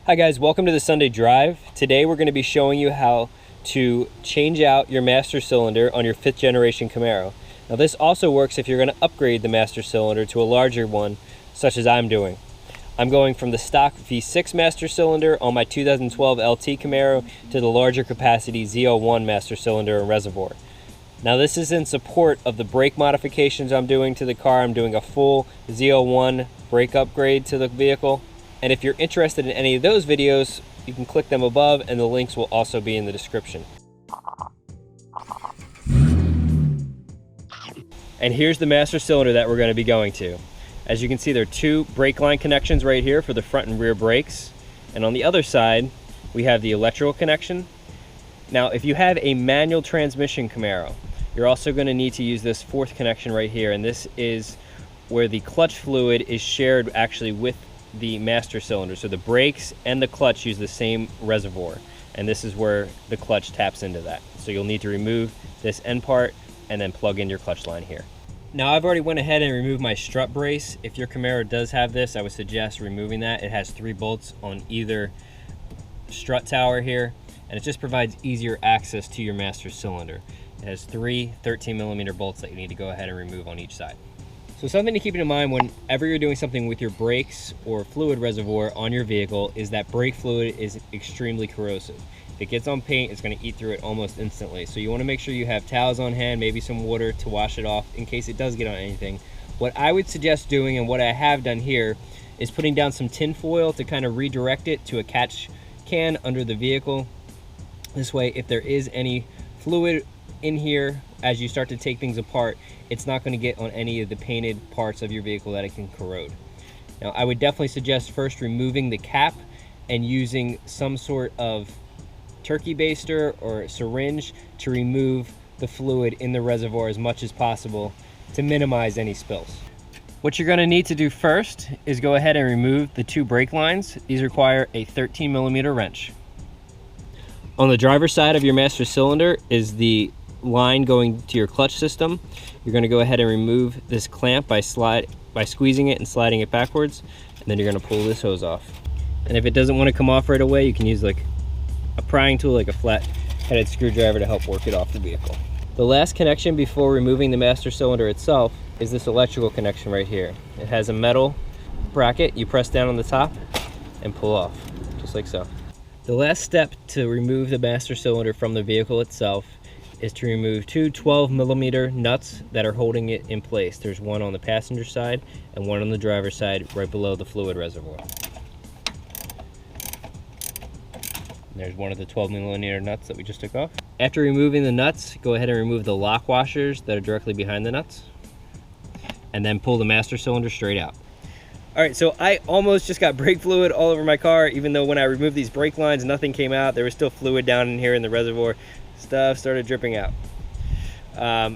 Hi guys, welcome to the Sunday Drive. Today we're going to be showing you how to change out your master cylinder on your 5th generation Camaro. Now this also works if you're going to upgrade the master cylinder to a larger one, such as I'm doing. I'm going from the stock V6 master cylinder on my 2012 LT Camaro to the larger capacity ZL1 master cylinder and reservoir. Now this is in support of the brake modifications I'm doing to the car. I'm doing a full ZL1 brake upgrade to the vehicle. And if you're interested in any of those videos, you can click them above and the links will also be in the description. And here's the master cylinder that we're going to be going to. As you can see, there are two brake line connections right here for the front and rear brakes. And on the other side, we have the electrical connection. Now, if you have a manual transmission Camaro, you're also going to need to use this fourth connection right here. And this is where the clutch fluid is shared actually with the master cylinder. So the brakes and the clutch use the same reservoir, and this is where the clutch taps into that. So you'll need to remove this end part and then plug in your clutch line here. Now I've already went ahead and removed my strut brace. If your Camaro does have this, I would suggest removing that. It has 3 bolts on either strut tower here, and it just provides easier access to your master cylinder. It has 3 13mm bolts that you need to go ahead and remove on each side. So something to keep in mind whenever you're doing something with your brakes or fluid reservoir on your vehicle is that brake fluid is extremely corrosive. If it gets on paint, it's going to eat through it almost instantly. So you want to make sure you have towels on hand, maybe some water to wash it off in case it does get on anything. What I would suggest doing, and what I have done here, is putting down some tin foil to kind of redirect it to a catch can under the vehicle. This way, if there is any fluid in here as you start to take things apart, it's not going to get on any of the painted parts of your vehicle that it can corrode. Now I would definitely suggest first removing the cap and using some sort of turkey baster or syringe to remove the fluid in the reservoir as much as possible to minimize any spills. What you're going to need to do first is go ahead and remove the 2 brake lines. These require a 13mm wrench. On the driver's side of your master cylinder is the line going to your clutch system. You're going to go ahead and remove this clamp by squeezing it and sliding it backwards, and then you're going to pull this hose off. And if it doesn't want to come off right away, you can use like a prying tool, like a flat-headed screwdriver, to help work it off the vehicle. The last connection before removing the master cylinder itself is this electrical connection right here. It has a metal bracket. You press down on the top and pull off, just like so. The last step to remove the master cylinder from the vehicle itself is to remove 2 12mm nuts that are holding it in place. There's one on the passenger side and one on the driver's side right below the fluid reservoir. And there's one of the 12mm nuts that we just took off. After removing the nuts, go ahead and remove the lock washers that are directly behind the nuts, and then pull the master cylinder straight out. All right, so I almost just got brake fluid all over my car, even though when I removed these brake lines, nothing came out. There was still fluid down in here in the reservoir. Stuff started dripping out.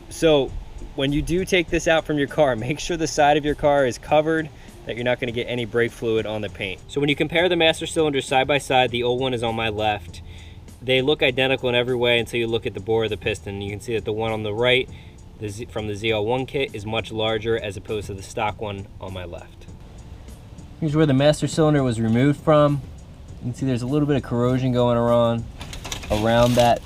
So when you do take this out from your car, make sure the side of your car is covered, that you're not going to get any brake fluid on the paint. So when you compare the master cylinders side by side, the old one is on my left. They look identical in every way until you look at the bore of the piston. You can see that the one on the right, from the ZL1 kit, is much larger as opposed to the stock one on my left. Here's where the master cylinder was removed from. You can see there's a little bit of corrosion going around that.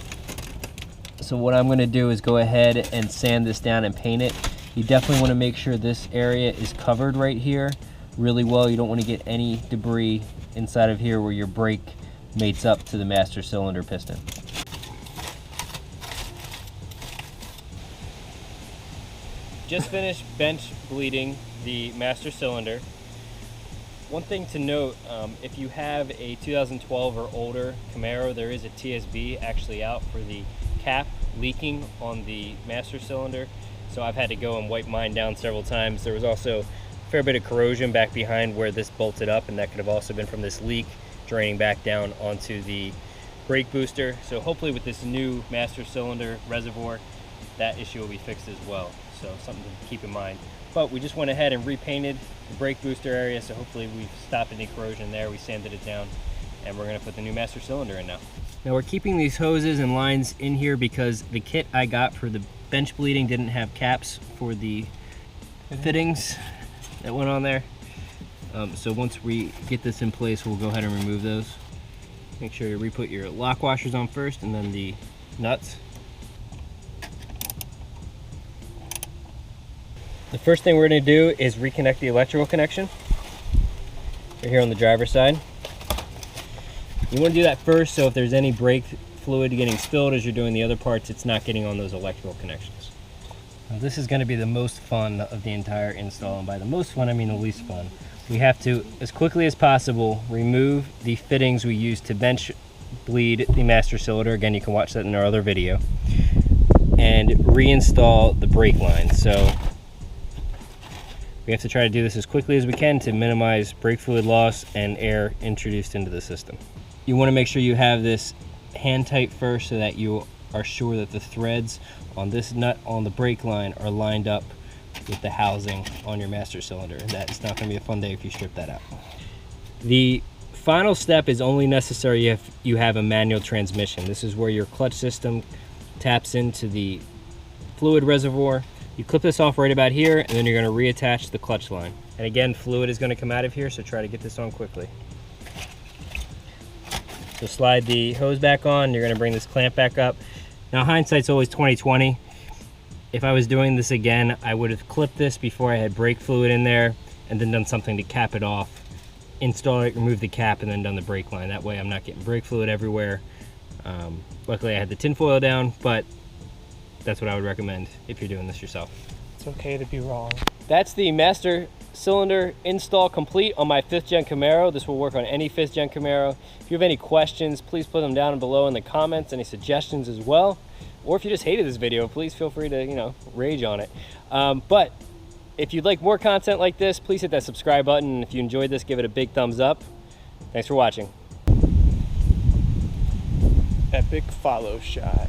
So what I'm going to do is go ahead and sand this down and paint it. You definitely want to make sure this area is covered right here really well. You don't want to get any debris inside of here where your brake mates up to the master cylinder piston. Just finished bench bleeding the master cylinder. One thing to note, if you have a 2012 or older Camaro, there is a TSB actually out for the cap leaking on the master cylinder. So I've had to go and wipe mine down several times. There was also a fair bit of corrosion back behind where this bolted up, and that could have also been from this leak draining back down onto the brake booster. So hopefully with this new master cylinder reservoir, that issue will be fixed as well. So something to keep in mind. But we just went ahead and repainted the brake booster area, so hopefully we've stopped any corrosion there. We sanded it down, and we're going to put the new master cylinder in now. Now we're keeping these hoses and lines in here because the kit I got for the bench bleeding didn't have caps for the fittings that went on there. So once we get this in place, we'll go ahead and remove those. Make sure you re-put your lock washers on first and then the nuts. The first thing we're going to do is reconnect the electrical connection. We're here on the driver's side. You want to do that first so if there's any brake fluid getting spilled as you're doing the other parts, it's not getting on those electrical connections. Now, this is going to be the most fun of the entire install, and by the most fun I mean the least fun. We have to, as quickly as possible, remove the fittings we used to bench bleed the master cylinder. Again, you can watch that in our other video. And reinstall the brake line. So we have to try to do this as quickly as we can to minimize brake fluid loss and air introduced into the system. You want to make sure you have this hand tight first so that you are sure that the threads on this nut on the brake line are lined up with the housing on your master cylinder. That's not going to be a fun day if you strip that out. The final step is only necessary if you have a manual transmission. This is where your clutch system taps into the fluid reservoir. You clip this off right about here, and then you're going to reattach the clutch line. And again, fluid is going to come out of here, so try to get this on quickly. So slide the hose back on, you're going to bring this clamp back up. Now hindsight's always 20/20. If I was doing this again, I would have clipped this before I had brake fluid in there and then done something to cap it off. Install it, remove the cap, and then done the brake line. That way I'm not getting brake fluid everywhere. Luckily I had the tin foil down, but that's what I would recommend if you're doing this yourself. It's okay to be wrong. That's the master cylinder install complete on my 5th gen Camaro. This will work on any 5th gen Camaro. If you have any questions, please put them down below in the comments, any suggestions as well. Or if you just hated this video, please feel free to, you know, rage on it. But if you'd like more content like this, please hit that subscribe button. And if you enjoyed this, give it a big thumbs up. Thanks for watching. Epic follow shot.